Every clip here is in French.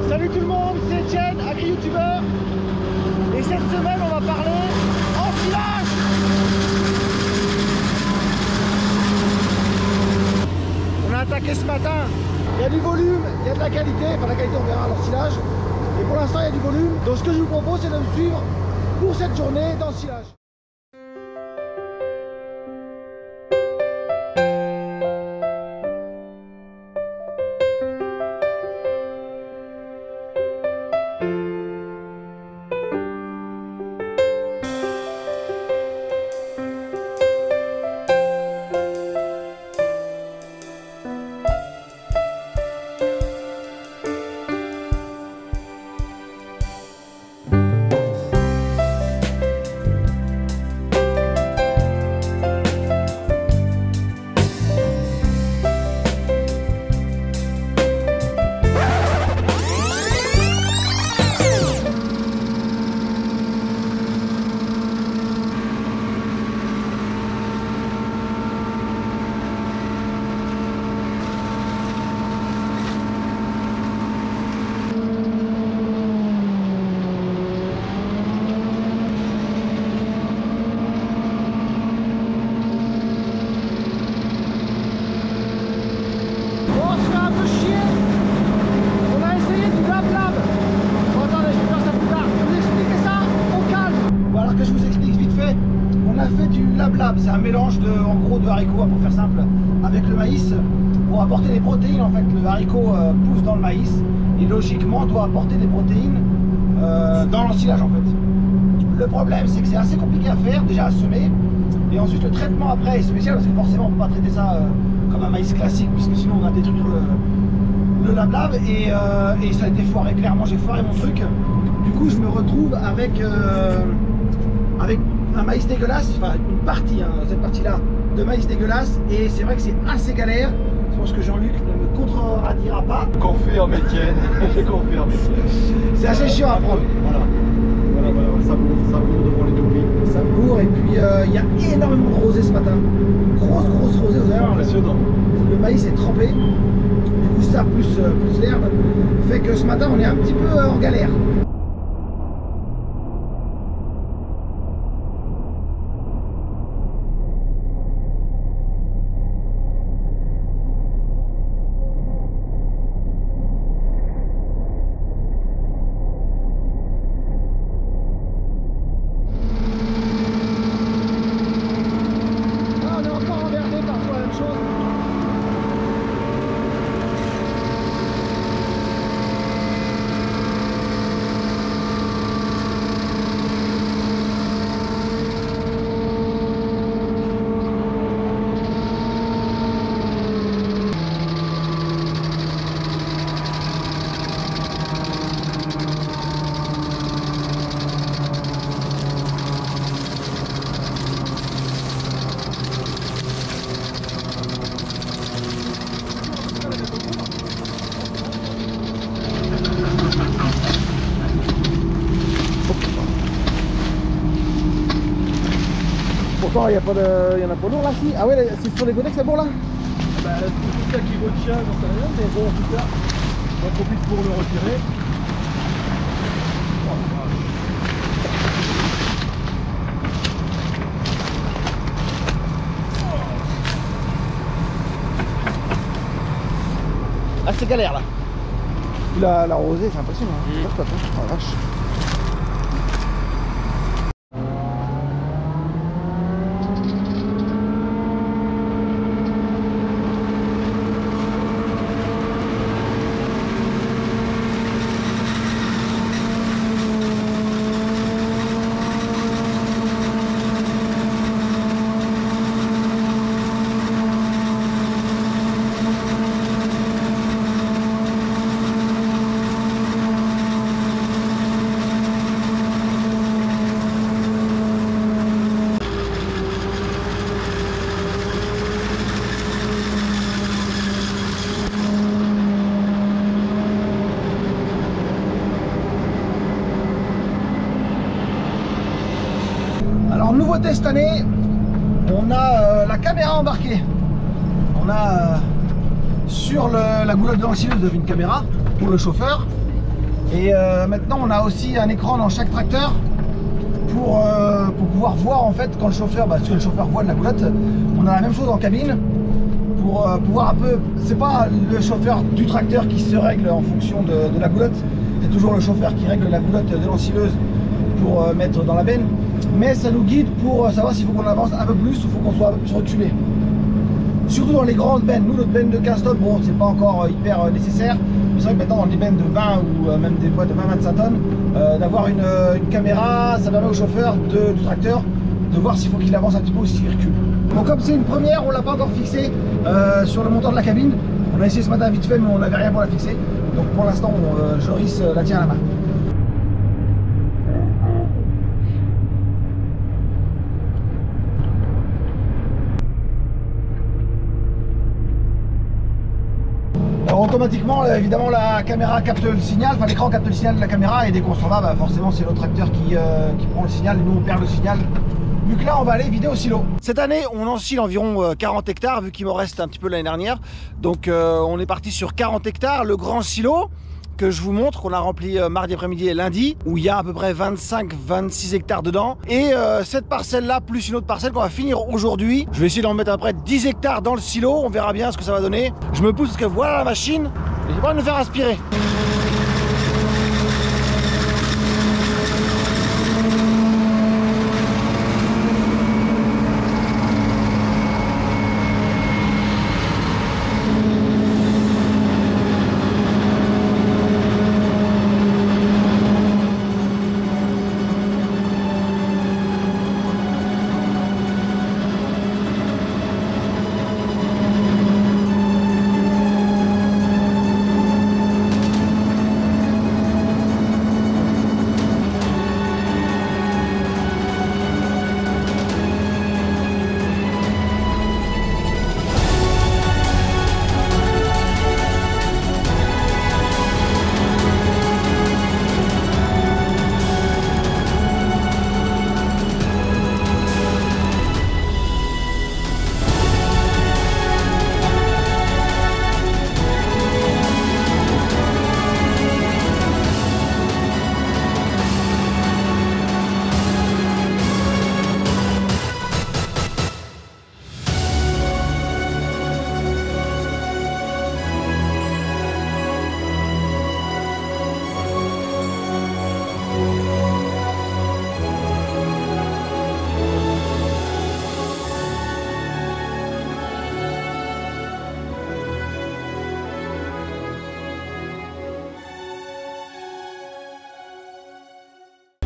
Salut tout le monde, c'est Etienne, agri-youtubeur. Et cette semaine, on va parler ensilage. On a attaqué ce matin. Il y a du volume, il y a de la qualité. Enfin, la qualité, on verra à l'ensilage. Et pour l'instant, il y a du volume. Donc, ce que je vous propose, c'est de me suivre pour cette journée d'ensilage. C'est un mélange de, en gros, de haricots, pour faire simple, avec le maïs pour apporter des protéines. En fait, le haricot pousse dans le maïs et logiquement doit apporter des protéines dans l'ensilage en fait. Le problème, c'est que c'est assez compliqué à faire, déjà à semer, et ensuite le traitement après est spécial parce que forcément on ne peut pas traiter ça comme un maïs classique puisque sinon on va détruire le lab et ça a été foiré. Clairement, j'ai foiré mon truc. Du coup, je me retrouve avec un maïs dégueulasse, enfin une partie, hein, cette partie-là de maïs dégueulasse, et c'est vrai que c'est assez galère. Je pense que Jean-Luc ne me contredira pas. Confirme Etienne, je confirme Etienne. C'est assez chiant à prendre. Voilà, ça bourre devant les toupies. Ça bourre, et puis il y a énormément de rosée ce matin. Grosse rosée, vous allez voir. Impressionnant. Le maïs est trempé, du coup ça plus l'herbe fait que ce matin on est un petit peu en galère. Pourtant, il y en a pas lourd là, si. Ah ouais, c'est sur les godets que c'est bon là. Bah, tout ça qui retient, j'en sais rien, mais bon, en tout cas, on profite pour le retirer. Ah, c'est galère là. La rosée, c'est impressionnant. Hein. Oh, la vache. Alors nouveauté cette année, on a la caméra embarquée. On a sur la goulotte de l'ensileuse une caméra pour le chauffeur Et maintenant on a aussi un écran dans chaque tracteur pour pouvoir voir en fait quand le chauffeur, ce que le chauffeur voit de la goulotte. On a la même chose en cabine pour pouvoir un peu, c'est pas le chauffeur du tracteur qui se règle en fonction de la goulotte, c'est toujours le chauffeur qui règle la goulotte de l'ensileuse pour mettre dans la benne, mais ça nous guide pour savoir s'il faut qu'on avance un peu plus ou il faut qu'on soit un peu plus reculé. Surtout dans les grandes bennes. Nous, notre benne de 15 tonnes, bon, c'est pas encore hyper nécessaire, mais c'est vrai que maintenant dans des bennes de 20 ou même des fois de 20-25 tonnes, d'avoir une caméra, ça permet au chauffeur du tracteur de voir s'il faut qu'il avance un petit peu ou s'il recule. Bon, comme c'est une première, on l'a pas encore fixé sur le montant de la cabine. On a essayé ce matin vite fait, mais on n'avait rien pour la fixer. Donc pour l'instant, Joris la tient à la main. Alors automatiquement, évidemment, la caméra capte le signal, enfin l'écran capte le signal de la caméra, et dès qu'on s'en va, forcément c'est l'autre tracteur qui prend le signal et nous on perd le signal. Vu que là on va aller vider au silo. Cette année on ensile environ 40 hectares vu qu'il m'en reste un petit peu l'année dernière. Donc on est parti sur 40 hectares, le grand silo que je vous montre, qu'on a rempli mardi après-midi et lundi, où il y a à peu près 25-26 hectares dedans. Et cette parcelle-là, plus une autre parcelle qu'on va finir aujourd'hui. Je vais essayer d'en mettre à peu près 10 hectares dans le silo, on verra bien ce que ça va donner. Je me pousse parce que voilà la machine, et j'ai pas envie de me faire aspirer.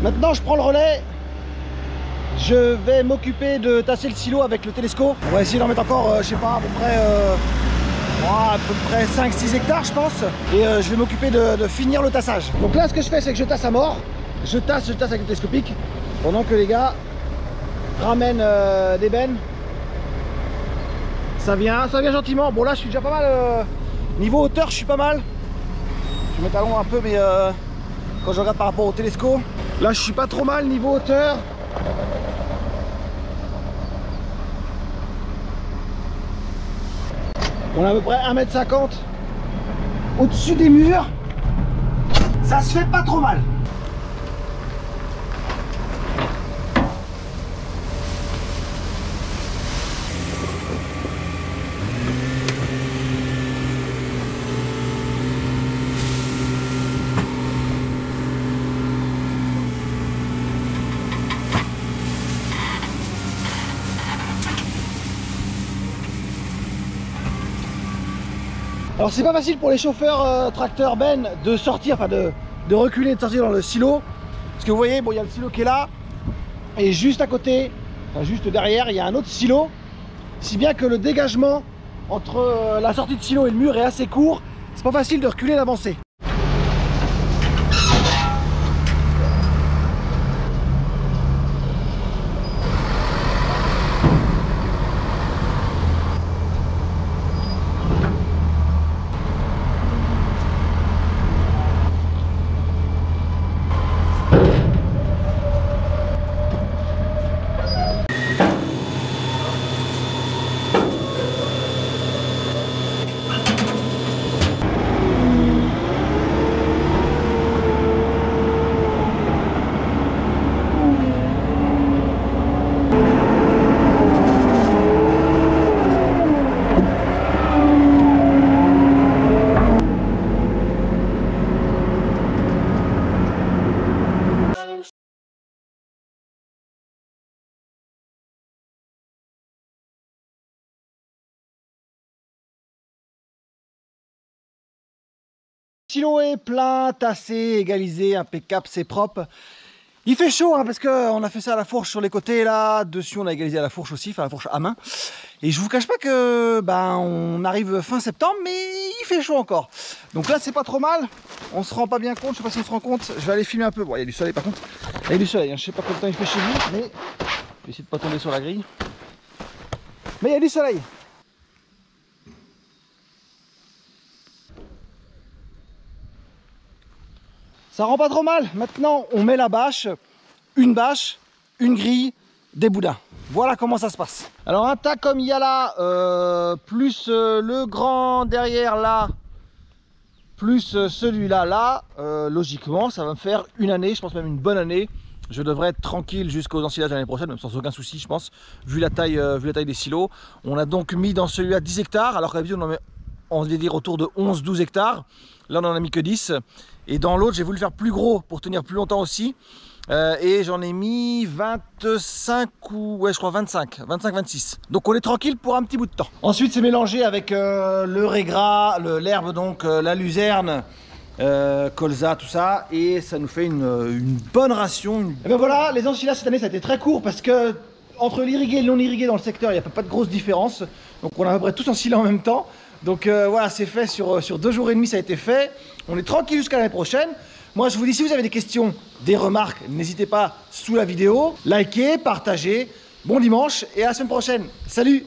Maintenant je prends le relais, je vais m'occuper de tasser le silo avec le télescope. On va essayer d'en mettre encore, je sais pas, à peu près 5-6 hectares je pense. Et je vais m'occuper de finir le tassage. Donc là ce que je fais c'est que je tasse à mort, je tasse avec le télescopique, pendant que les gars ramènent des bennes. Ça vient gentiment. Bon là je suis déjà pas mal, niveau hauteur je suis pas mal. Je me talonne un peu mais quand je regarde par rapport au télescope, là je suis pas trop mal niveau hauteur. On a à peu près 1,50 m au-dessus des murs. Ça se fait pas trop mal. Alors c'est pas facile pour les chauffeurs tracteurs bennes de sortir, enfin de reculer et de sortir dans le silo. Parce que vous voyez, bon il y a le silo qui est là. Et juste à côté, enfin juste derrière, il y a un autre silo. Si bien que le dégagement entre la sortie de silo et le mur est assez court. C'est pas facile de reculer et d'avancer. Silo est plein, tassé, égalisé, impeccable, c'est propre. Il fait chaud hein, parce qu'on a fait ça à la fourche sur les côtés là, dessus on a égalisé à la fourche aussi, enfin la fourche à main. Et je vous cache pas que on arrive fin septembre mais il fait chaud encore. Donc là c'est pas trop mal, on se rend pas bien compte, je sais pas si on se rend compte, je vais aller filmer un peu. Bon il y a du soleil par contre, il y a du soleil, hein. Je sais pas combien de temps il fait chez vous, mais je vais essayer de pas tomber sur la grille. Mais il y a du soleil. Ça rend pas trop mal. Maintenant, on met la bâche, une grille, des boudins. Voilà comment ça se passe. Alors un tas comme il y a là, plus le grand derrière là, plus celui-là là, logiquement, ça va me faire une année, je pense même une bonne année. Je devrais être tranquille jusqu'aux ensilages l'année prochaine, même sans aucun souci, je pense, vu la taille des silos. On a donc mis dans celui-là 10 hectares, alors qu'à l'habitude on en met, on va dire autour de 11-12 hectares. Là on en a mis que 10. Et dans l'autre j'ai voulu faire plus gros pour tenir plus longtemps aussi. Et j'en ai mis 25 ou ouais je crois 25-26. Donc on est tranquille pour un petit bout de temps. Ensuite c'est mélangé avec le régras, l'herbe donc, la luzerne, colza, tout ça. Et ça nous fait une bonne ration. Et ben voilà, les ensilages cette année ça a été très court parce que entre l'irrigué et le non irrigué dans le secteur il n'y a pas de grosse différence. Donc on a à peu près tous ensilé en même temps. Donc voilà, c'est fait sur 2 jours et demi, ça a été fait. On est tranquille jusqu'à l'année prochaine. Moi, je vous dis, si vous avez des questions, des remarques, n'hésitez pas sous la vidéo. Likez, partagez. Bon dimanche et à la semaine prochaine. Salut!